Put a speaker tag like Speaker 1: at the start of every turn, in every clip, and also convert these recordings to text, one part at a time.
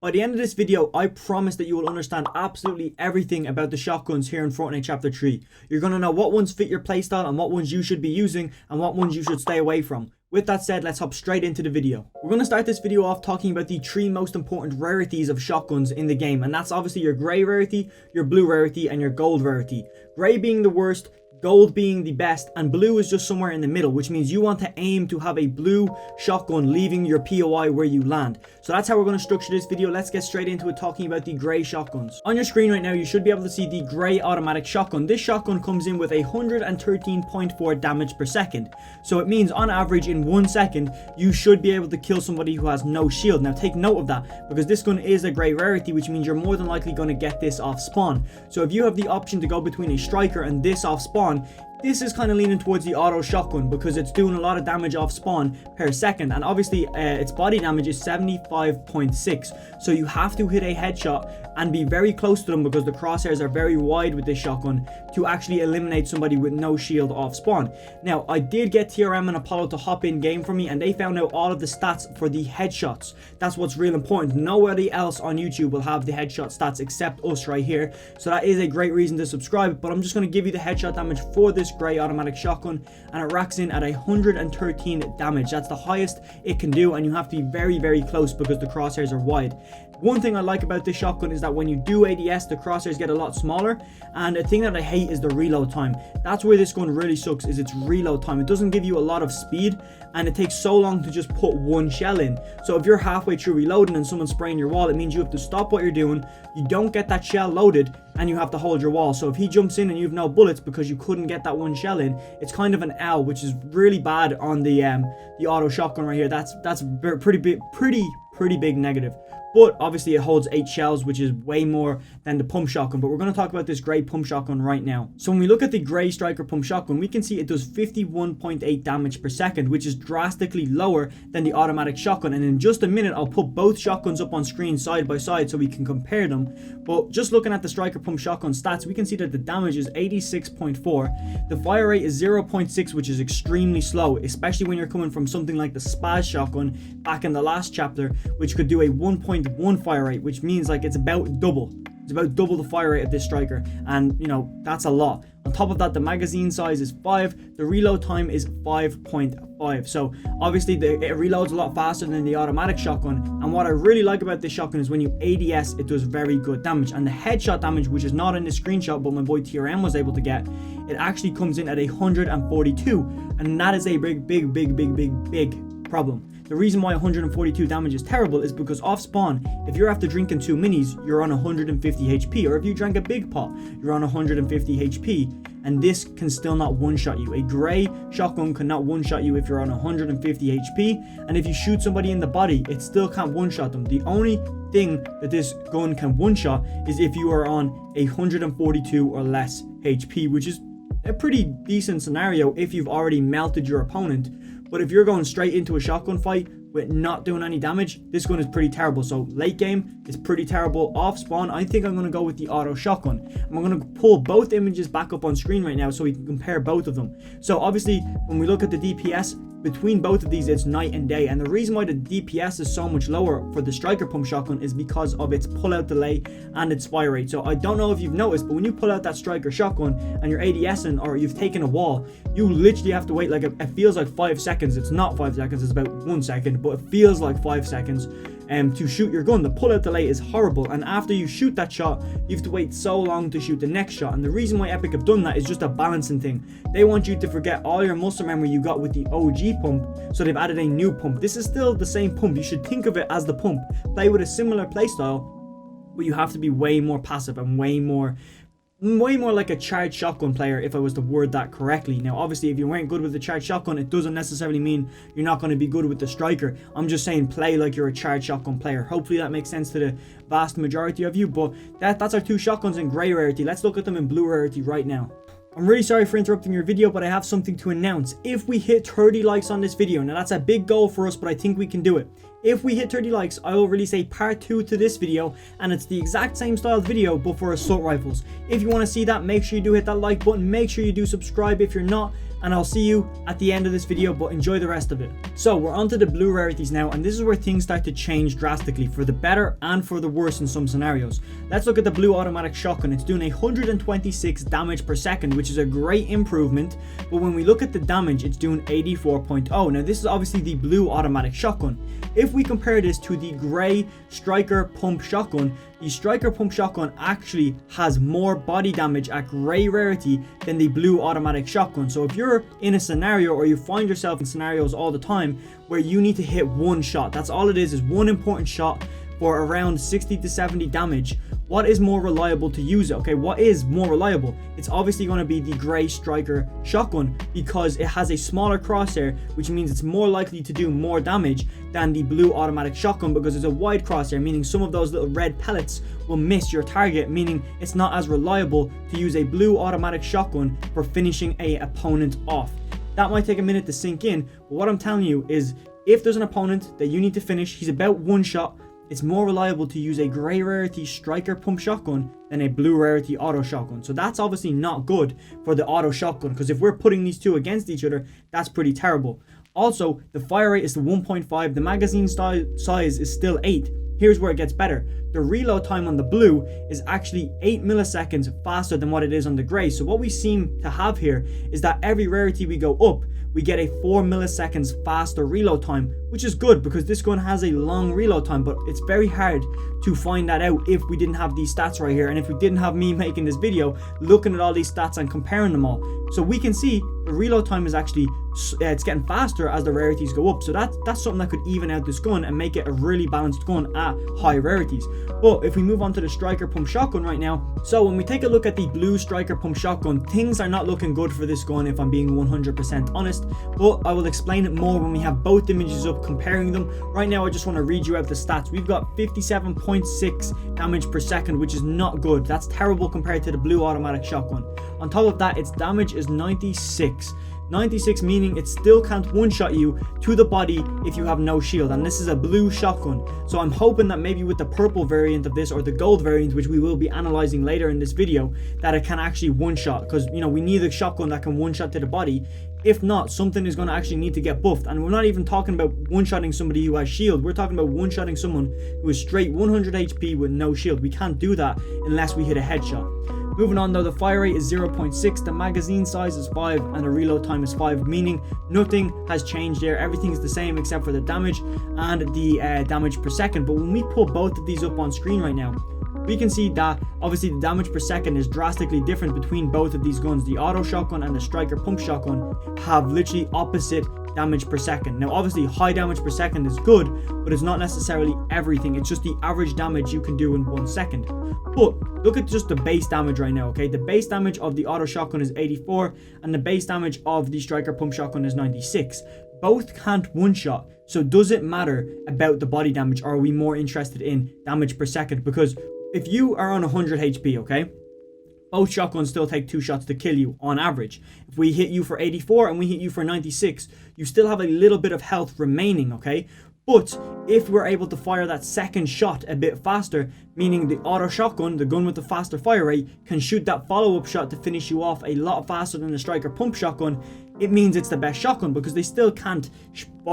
Speaker 1: By the end of this video, I promise that you will understand absolutely everything about the shotguns here in Fortnite Chapter 3. You're going to know what ones fit your playstyle and what ones you should be using and what ones you should stay away from. With that said, let's hop straight into the video. We're going to start this video off talking about the three most important rarities of shotguns in the game, and that's obviously your grey rarity, your blue rarity, and your gold rarity. Grey being the worst, gold being the best, and blue is just somewhere in the middle, which means you want to aim to have a blue shotgun leaving your POI where you land. So that's how we're going to structure this video. Let's get straight into it, talking about the grey shotguns. On your screen right now, you should be able to see the grey automatic shotgun. This shotgun comes in with 113.4 damage per second. So it means on average in 1 second, you should be able to kill somebody who has no shield. Now take note of that, because this gun is a grey rarity, which means you're more than likely going to get this off spawn. So if you have the option to go between a striker and this off spawn, this is kind of leaning towards the auto shotgun because it's doing a lot of damage off spawn per second, and obviously its body damage is 75.6, so you have to hit a headshot and be very close to them because the crosshairs are very wide with this shotgun to actually eliminate somebody with no shield off spawn. Now I did get TRM and Apollo to hop in game for me, and they found out all of the stats for the headshots. That's what's real important. Nobody else on YouTube will have the headshot stats except us right here, so that is a great reason to subscribe. But I'm just going to give you the headshot damage for this grey automatic shotgun, and it racks in at 113 damage. That's the highest it can do, and you have to be very close because the crosshairs are wide. One thing I like about this shotgun is that when you do ADS, the crosshairs get a lot smaller, and a thing that I hate is the reload time. That's where this gun really sucks, is its reload time. It doesn't give you a lot of speed, and it takes so long to just put one shell in. So if you're halfway through reloading and someone's spraying your wall, it means you have to stop what you're doing, you don't get that shell loaded, and you have to hold your wall. So if he jumps in and you have no bullets because you couldn't get that one shell in, it's kind of an L, which is really bad on the auto shotgun right here. That's pretty big negative. But obviously it holds 8 shells, which is way more than the pump shotgun. But we're going to talk about this grey pump shotgun right now. So when we look at the grey striker pump shotgun, we can see it does 51.8 damage per second, which is drastically lower than the automatic shotgun. And in just a minute, I'll put both shotguns up on screen side by side so we can compare them. But just looking at the striker pump shotgun stats, we can see that the damage is 86.4. The fire rate is 0.6, which is extremely slow, especially when you're coming from something like the Spaz shotgun back in the last chapter, which could do a 1.1 fire rate, which means like it's about double the fire rate of this striker, and you know, that's a lot. On top of that, the magazine size is 5, the reload time is 5.5, so obviously it reloads a lot faster than the automatic shotgun. And what I really like about this shotgun is when you ADS, it does very good damage, and the headshot damage, which is not in the screenshot but my boy TRM was able to get, it actually comes in at 142, and that is a big problem. The reason why 142 damage is terrible is because off spawn, if you're after drinking 2 minis, you're on 150 HP, or if you drank a big pot, you're on 150 HP, and this can still not one-shot you. A grey shotgun cannot one-shot you if you're on 150 HP, and if you shoot somebody in the body, it still can't one-shot them. The only thing that this gun can one-shot is if you are on 142 or less HP, which is a pretty decent scenario if you've already melted your opponent. But if you're going straight into a shotgun fight with not doing any damage, this gun is pretty terrible. So late game, it's pretty terrible. Off spawn, I think I'm going to go with the auto shotgun. I'm going to pull both images back up on screen right now so we can compare both of them. So obviously, when we look at the DPS, between both of these, it's night and day, and the reason why the DPS is so much lower for the striker pump shotgun is because of its pull-out delay and its fire rate. So I don't know if you've noticed, but when you pull out that striker shotgun and you're ADSing or you've taken a wall, you literally have to wait like it feels like 5 seconds. It's not 5 seconds, it's about 1 second, but it feels like 5 seconds to shoot your gun. The pull-out delay is horrible, and after you shoot that shot, you have to wait so long to shoot the next shot. And the reason why Epic have done that is just a balancing thing. They want you to forget all your muscle memory you got with the OG pump, so they've added a new pump. This is still the same pump. You should think of it as the pump. Play with a similar playstyle, but you have to be way more passive and way more like a charged shotgun player, if I was to word that correctly. Now obviously, if you weren't good with the charged shotgun, it doesn't necessarily mean you're not going to be good with the striker. I'm just saying play like you're a charged shotgun player. Hopefully that makes sense to the vast majority of you. But that's our two shotguns in grey rarity. Let's look at them in blue rarity right now. I'm really sorry for interrupting your video, but I have something to announce. If we hit 30 likes on this video, now that's a big goal for us, but I think we can do it. If we hit 30 likes, I will release a part 2 to this video, and it's the exact same style video but for assault rifles. If you want to see that, make sure you do hit that like button, make sure you do subscribe if you're not, and I'll see you at the end of this video, but enjoy the rest of it. So we're onto the blue rarities now, and this is where things start to change drastically, for the better and for the worse in some scenarios. Let's look at the blue automatic shotgun. It's doing 126 damage per second, which is a great improvement, but when we look at the damage, it's doing 84.0. Now this is obviously the blue automatic shotgun. If we compare this to the grey striker pump shotgun, the striker pump shotgun actually has more body damage at grey rarity than the blue automatic shotgun. So if you're in a scenario, or you find yourself in scenarios all the time where you need to hit one shot, that's all it is one important shot for around 60 to 70 damage, what is more reliable to use it? Okay, what is more reliable? It's obviously going to be the grey striker shotgun, because it has a smaller crosshair, which means it's more likely to do more damage than the blue automatic shotgun, because it's a wide crosshair, meaning some of those little red pellets will miss your target, meaning it's not as reliable to use a blue automatic shotgun for finishing a opponent off. That might take a minute to sink in, but what I'm telling you is, if there's an opponent that you need to finish, he's about one shot, it's more reliable to use a grey rarity striker pump shotgun than a blue rarity auto shotgun. So that's obviously not good for the auto shotgun, because if we're putting these two against each other, that's pretty terrible. Also, the fire rate is the 1.5, the magazine size is still 8. Here's where it gets better. The reload time on the blue is actually 8 milliseconds faster than what it is on the grey. So what we seem to have here is that every rarity we go up, we get a 4 milliseconds faster reload time, which is good because this gun has a long reload time, but it's very hard to find that out if we didn't have these stats right here, and if we didn't have me making this video looking at all these stats and comparing them all. So we can see the reload time is actually it's getting faster as the rarities go up, so that's something that could even out this gun and make it a really balanced gun at high rarities. But if we move on to the striker pump shotgun right now, so when we take a look at the blue striker pump shotgun, things are not looking good for this gun if I'm being 100% honest, but I will explain it more when we have both images up comparing them. Right now I just want to read you out the stats. We've got 57.6 damage per second, which is not good. That's terrible compared to the blue automatic shotgun. On top of that, its damage is 96, meaning it still can't one-shot you to the body if you have no shield, and this is a blue shotgun. So I'm hoping that maybe with the purple variant of this, or the gold variant, which we will be analyzing later in this video, that it can actually one-shot, because you know we need a shotgun that can one-shot to the body. If not, something is going to actually need to get buffed, and we're not even talking about one-shotting somebody who has shield. We're talking about one-shotting someone who is straight 100 HP with no shield. We can't do that unless we hit a headshot. Moving on though, the fire rate is 0.6, the magazine size is 5, and the reload time is 5, meaning nothing has changed there. Everything is the same except for the damage and the damage per second. But when we put both of these up on screen right now, we can see that obviously the damage per second is drastically different between both of these guns. The auto shotgun and the striker pump shotgun have literally opposite damage per second. Now obviously high damage per second is good, but it's not necessarily everything. It's just the average damage you can do in 1 second. But look at just the base damage right now, okay? The base damage of the auto shotgun is 84, and the base damage of the striker pump shotgun is 96. Both can't one shot, so does it matter about the body damage, or are we more interested in damage per second? Because if you are on 100 HP, okay, both shotguns still take 2 shots to kill you on average. If we hit you for 84 and we hit you for 96, you still have a little bit of health remaining, okay? But if we're able to fire that second shot a bit faster, meaning the auto shotgun, the gun with the faster fire rate, can shoot that follow-up shot to finish you off a lot faster than the striker pump shotgun, it means it's the best shotgun, because they still can't,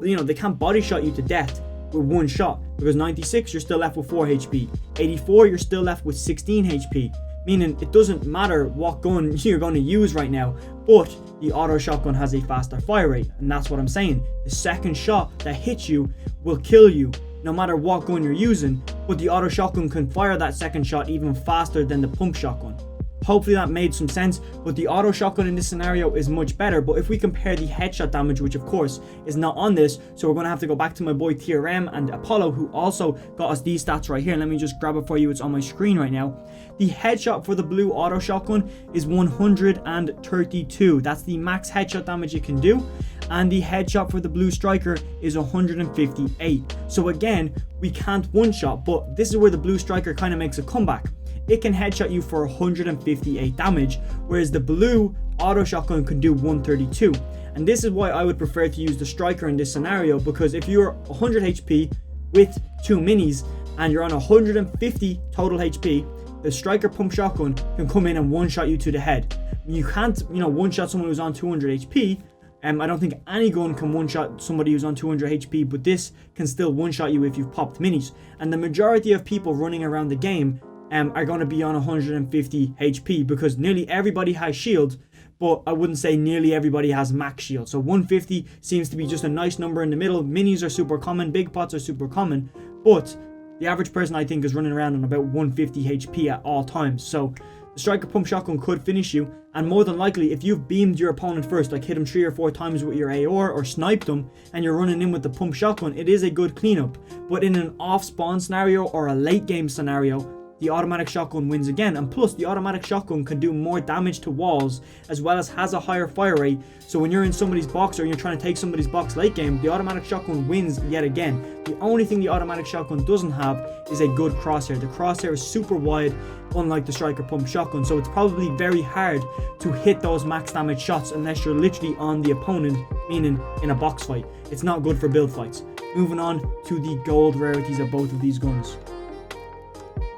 Speaker 1: they can't body shot you to death with one shot, because 96 you're still left with 4 HP, 84 you're still left with 16 HP, meaning it doesn't matter what gun you're going to use right now, but the auto shotgun has a faster fire rate, and that's what I'm saying. The second shot that hits you will kill you no matter what gun you're using, but the auto shotgun can fire that second shot even faster than the pump shotgun. Hopefully that made some sense, but the auto shotgun in this scenario is much better. But if we compare the headshot damage, which of course is not on this, so we're going to have to go back to my boy TRM and Apollo, who also got us these stats right here. Let me just grab it for you, it's on my screen right now. The headshot for the blue auto shotgun is 132. That's the max headshot damage it can do. And the headshot for the blue striker is 158. So again, we can't one shot, but this is where the blue striker kind of makes a comeback. It can headshot you for 158 damage, whereas the blue auto shotgun can do 132. And this is why I would prefer to use the striker in this scenario, because if you're 100 HP with 2 minis and you're on 150 total HP, the striker pump shotgun can come in and one-shot you to the head. You can't, one-shot someone who's on 200 HP. I don't think any gun can one-shot somebody who's on 200 HP, but this can still one-shot you if you've popped minis. And the majority of people running around the game are going to be on 150 HP because nearly everybody has shield, but I wouldn't say nearly everybody has max shield. So 150 seems to be just a nice number in the middle. Minis are super common, big pots are super common, but the average person I think is running around on about 150 HP at all times. So the striker pump shotgun could finish you, and more than likely if you've beamed your opponent first, like hit him 3 or 4 times with your AR or sniped them, and you're running in with the pump shotgun, it is a good cleanup. But in an off spawn scenario or a late game scenario, the automatic shotgun wins again. And plus, the automatic shotgun can do more damage to walls as well as has a higher fire rate. So when you're in somebody's box or you're trying to take somebody's box late game, the automatic shotgun wins yet again. The only thing the automatic shotgun doesn't have is a good crosshair. The crosshair is super wide, unlike the striker pump shotgun, so it's probably very hard to hit those max damage shots unless you're literally on the opponent, meaning in a box fight. It's not good for build fights. Moving on to the gold rarities of both of these guns.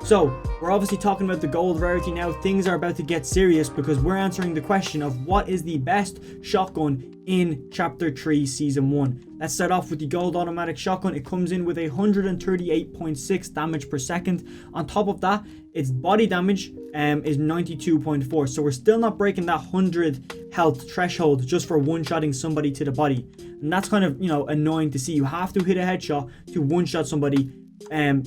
Speaker 1: So, we're obviously talking about the gold rarity now. Things are about to get serious because we're answering the question of what is the best shotgun in Chapter 3 Season 1. Let's start off with the gold automatic shotgun. It comes in with 138.6 damage per second. On top of that, its body damage is 92.4. So we're still not breaking that 100 health threshold just for one-shotting somebody to the body. And that's kind of, annoying to see. You have to hit a headshot to one-shot somebody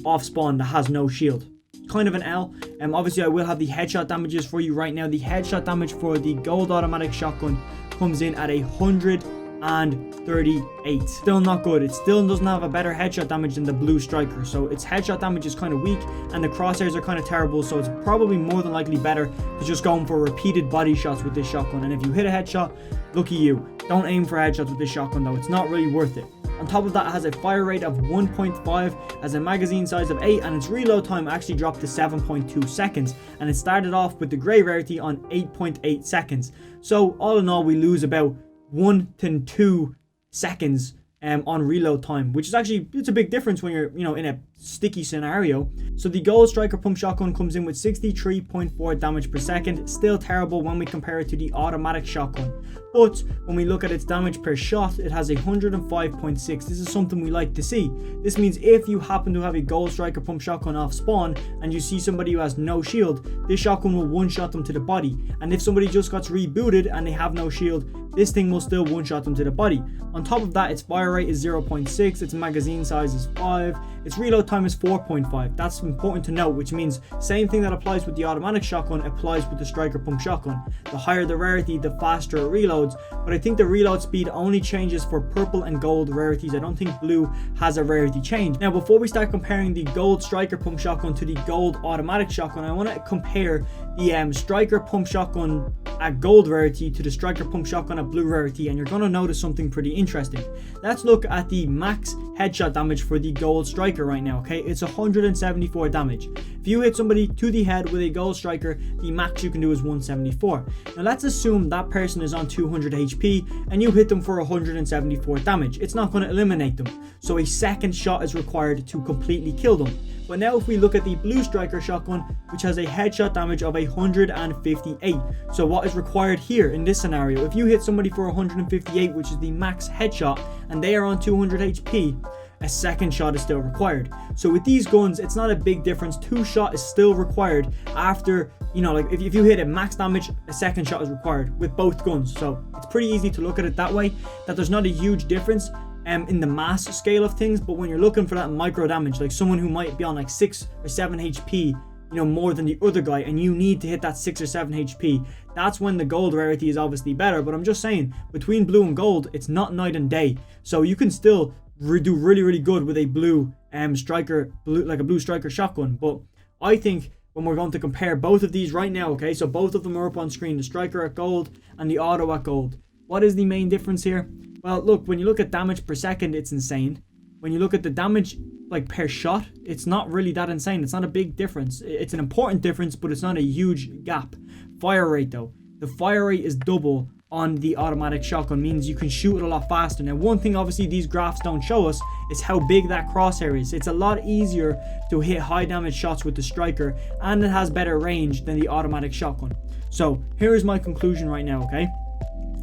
Speaker 1: off spawn that has no shield. Kind of an L. Obviously I will have the headshot damages for you right now. The headshot damage for the gold automatic shotgun comes in at 138. Still not good. It still doesn't have a better headshot damage than the blue striker, so its headshot damage is kind of weak and the crosshairs are kind of terrible, so it's probably more than likely better to just go in for repeated body shots with this shotgun. And if you hit a headshot, lucky you. Don't aim for headshots with this shotgun though, it's not really worth it. On top of that, it has a fire rate of 1.5, has a magazine size of 8, and its reload time actually dropped to 7.2 seconds. And it started off with the grey rarity on 8.8 seconds. So all in all, we lose about 1 to 2 seconds on reload time, which is actually, it's a big difference when you're, in a sticky scenario. So the gold striker pump shotgun comes in with 63.4 damage per second, still terrible when we compare it to the automatic shotgun. But when we look at its damage per shot, it has 105.6. This is something we like to see. This means if you happen to have a gold striker pump shotgun off spawn and you see somebody who has no shield, this shotgun will one-shot them to the body. And if somebody just got rebooted and they have no shield, this thing will still one-shot them to the body. On top of that, its fire rate is 0.6, its magazine size is 5, its reload time is 4.5. That's important to note, which means same thing that applies with the automatic shotgun applies with the striker pump shotgun. The higher the rarity, the faster it reloads, but I think the reload speed only changes for purple and gold rarities. I don't think blue has a rarity change. Now, before we start comparing the gold striker pump shotgun to the gold automatic shotgun, I want to compare the striker pump shotgun at gold rarity to the striker pump shotgun at blue rarity, and you're going to notice something pretty interesting. Let's look at the max headshot damage for the gold striker right now. Okay, it's 174 damage. If you hit somebody to the head with a gold striker, the max you can do is 174. Now let's assume that person is on 200 HP and you hit them for 174 damage. It's not going to eliminate them, so a second shot is required to completely kill them. But now if we look at the blue striker shotgun, which has a headshot damage of 158. So what is required here in this scenario? If you hit somebody for 158, which is the max headshot, and they are on 200 HP, a second shot is still required. So with these guns, it's not a big difference. 2 shot is still required after, like if you hit a max damage, a second shot is required with both guns. So it's pretty easy to look at it that way, that there's not a huge difference in the mass scale of things. But when you're looking for that micro damage, like someone who might be on like 6 or 7 HP, more than the other guy, and you need to hit that 6 or 7 HP, that's when the gold rarity is obviously better. But I'm just saying, between blue and gold, it's not night and day. So you can still do really good with a blue striker, like a blue striker shotgun. But I think when we're going to compare both of these right now, okay, so both of them are up on screen, the striker at gold and the auto at gold. What is the main difference here? Well, look, when you look at damage per second, it's insane. When you look at the damage like per shot, it's not really that insane. It's not a big difference. It's an important difference, but it's not a huge gap. Fire rate though, the fire rate is double on the automatic shotgun means you can shoot it a lot faster. Now, one thing obviously these graphs don't show us is how big that crosshair is. It's a lot easier to hit high damage shots with the striker, and it has better range than the automatic shotgun. So here is my conclusion right now, okay?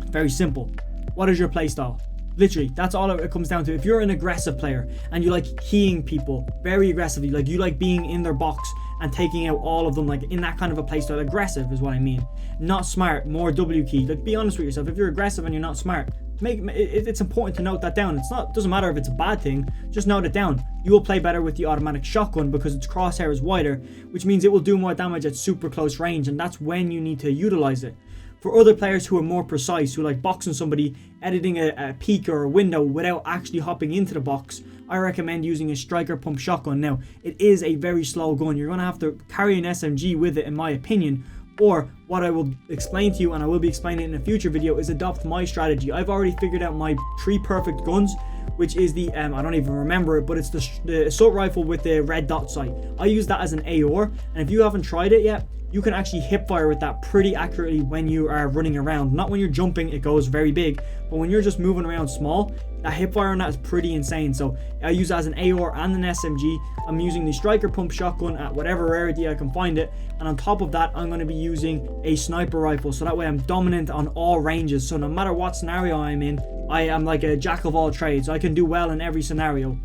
Speaker 1: Very simple. What is your playstyle? Literally, that's all it comes down to. If you're an aggressive player and you like keying people very aggressively, like you like being in their box and taking out all of them, like in that kind of a playstyle, aggressive is what I mean. Not smart, more W key. Like, be honest with yourself. If you're aggressive and you're not smart, it's important to note that down. It doesn't matter if it's a bad thing, just note it down. You will play better with the automatic shotgun because its crosshair is wider, which means it will do more damage at super close range, and that's when you need to utilize it. For other players who are more precise, who like boxing somebody, editing a peek or a window without actually hopping into the box, I recommend using a striker pump shotgun. Now, it is a very slow gun. You're going to have to carry an SMG with it, in my opinion. Or what I will explain to you, and I will be explaining it in a future video, is adopt my strategy. I've already figured out my 3 perfect guns, which is the, I don't even remember it, but it's the assault rifle with the red dot sight. I use that as an AOR, and if you haven't tried it yet, you can actually hip fire with that pretty accurately when you are running around. Not when you're jumping, it goes very big, but when you're just moving around small, that hip fire on that is pretty insane. So I use it as an AOR and an SMG. I'm using the striker pump shotgun at whatever rarity I can find it, and on top of that I'm going to be using a sniper rifle, so that way I'm dominant on all ranges. So no matter what scenario I'm in, I am like a jack of all trades. I can do well in every scenario.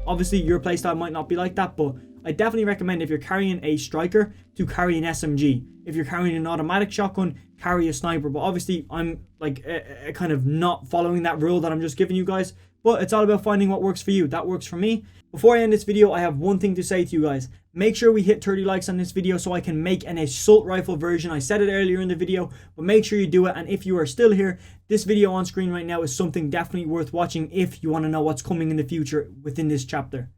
Speaker 1: Obviously your playstyle might not be like that, but I definitely recommend, if you're carrying a striker, to carry an SMG. If you're carrying an automatic shotgun, carry a sniper. But obviously I'm like kind of not following that rule that I'm just giving you guys, but it's all about finding what works for you. That works for me. Before I end this video, I have one thing to say to you guys. Make sure we hit 30 likes on this video so I can make an assault rifle version. I said it earlier in the video, but make sure you do it. And if you are still here, this video on screen right now is something definitely worth watching if you want to know what's coming in the future within this chapter.